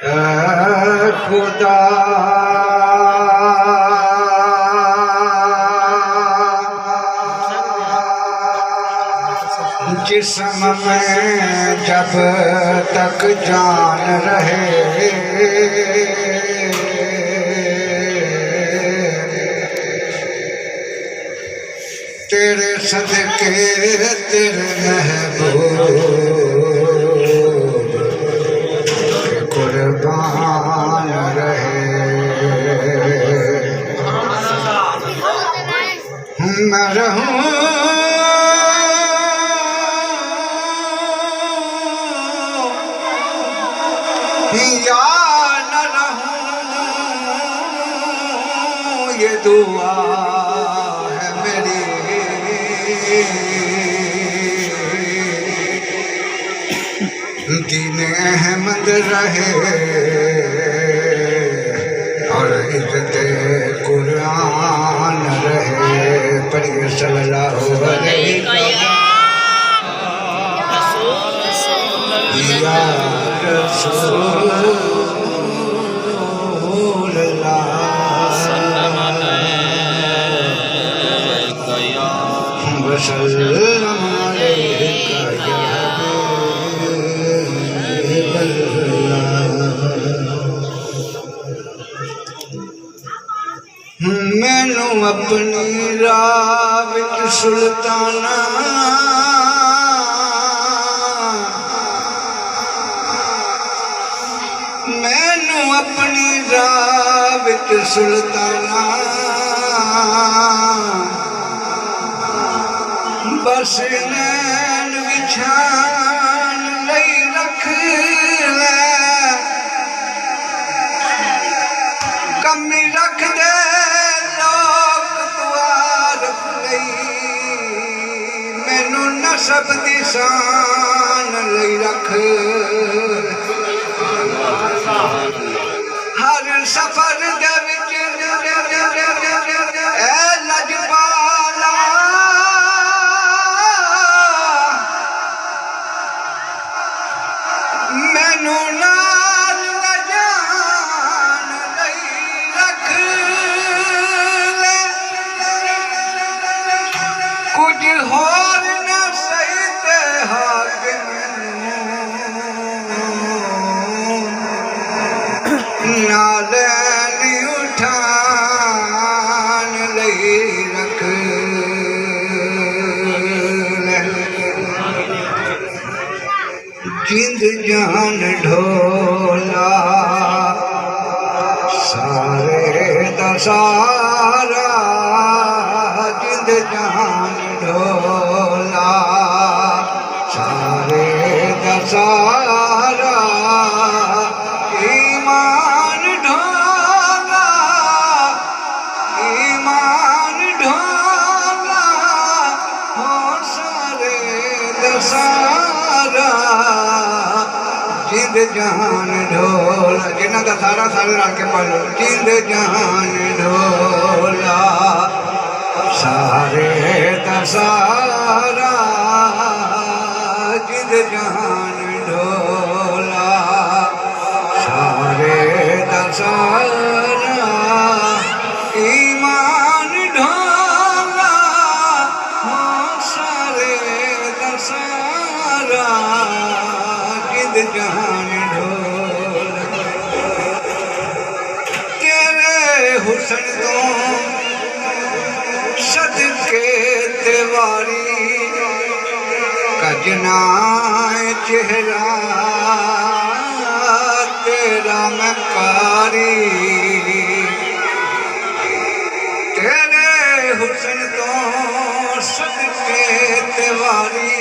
खुदा जिस्म में जब तक जान रहे तेरे सदके तेरे महबूब कुर्बान रहे। मैं रहूं या न रहूं ये दुआ है मेरी। दीन अहमद रहे और इज्जत कुरान रहे। पढ़िए सल्लल्लाहु अलैहि या रसूल अल्लाह सल्लम अलैका या वसल्लम अलैका या हबीब अल्लाह। मैनू अपनी राह विच सुल्ताना मैनू अपनी राह विच सुल्ताना बस नैन विछान लई रख ले। कमी रख दे लोक दुआ रख लई। मैनू नसब दी शान लई रख। हर सफर दे विच ए लजपाला मैनू नाल लजान लई रख ले। कुछ होर न सही ते हाकिम नाले नी उठान लई रख ले। जिंद जान ढोला सारे दा सारा। जिंद जान ढोला सारे दा सारा। ईमान ढोला ईमान ढोला हो सारे दा सारा। जिंद जान ढोला जिन्हां दा सारा सारे रल के पढ़ लो। जिंद जान ढोला सारे दा सारा। जिंद जान ढोला सारे दा सारा। ईमान ढोला हो सारे दा सारा। जिंद जान ढोला तेरे हुस्न तो सदके तेवारी कजना चेहरा तेरा मकारी। तेरे हुस्न तो सदके तेवारी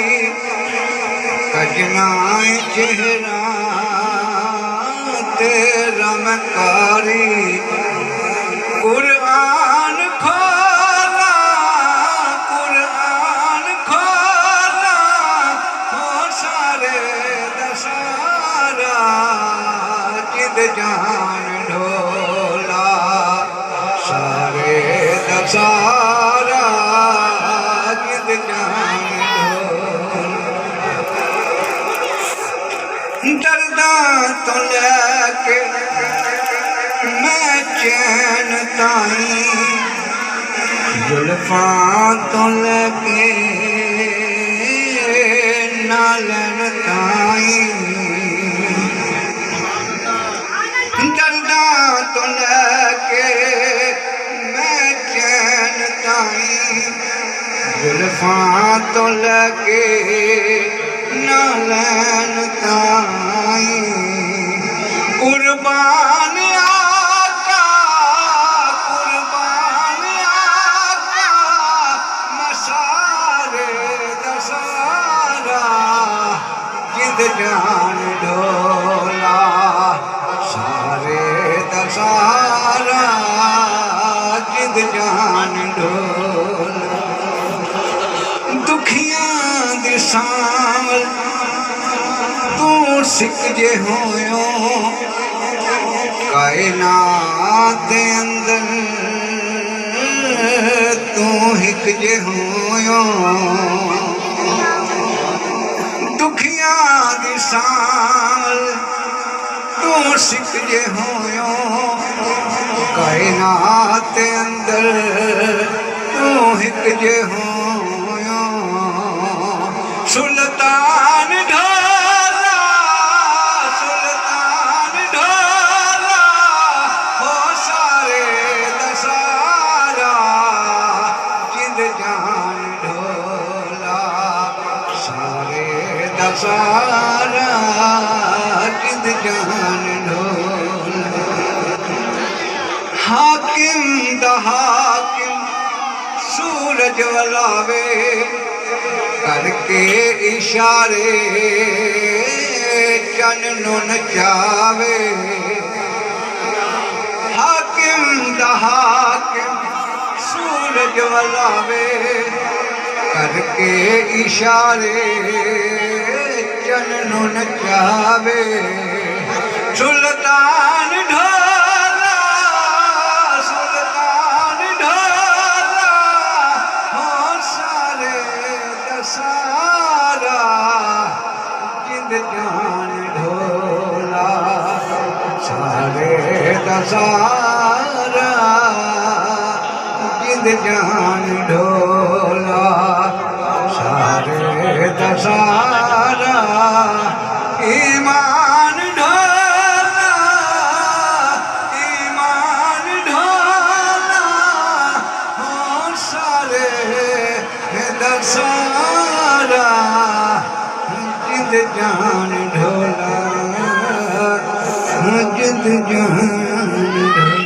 कजना चेहरा तेरा मकारी। कुरान खोला कुरान खोला हो सारे दसारा। जिंद जान ढोला सारे दसारा। जिंद जान ढोला दर्दा तो लैके चैन ताई जुल्फां तो लगे नालन ताई दर्दा तो लगे मैं चैन ताई जुल्फां तो लगे नालन ताई कुर्बान आका मसारे दसारा जिंद जान ढोला सारे दसारा जिंद जान ढोला दुखियां दी सांवल तू सिक जे होयो कायनात दे अंदर तू हिक जे होयो दुखियां दी सांवल तू सिक जे होयो कायनात दे अंदर तू हिक जे होयो सुल्तान ढोला हो सारे दसारा जिंद जान ढोला सारे दसारा जिंद जान ढोला हाकिम दा हाकिम सूरज वलावे करके इशारे चन नु नचावे हाकिम दा हाकिम सूरज वलावे करके इशारे चन नु नचावे सुल्तान ढोला हो सारे दसारा जिंद जान ढोला सारे दसारा जिंद जान ढोला सारे दसारा ईमान ढोला हो सारे दसारा जिंद जान ढोला जिंद जान ढोला।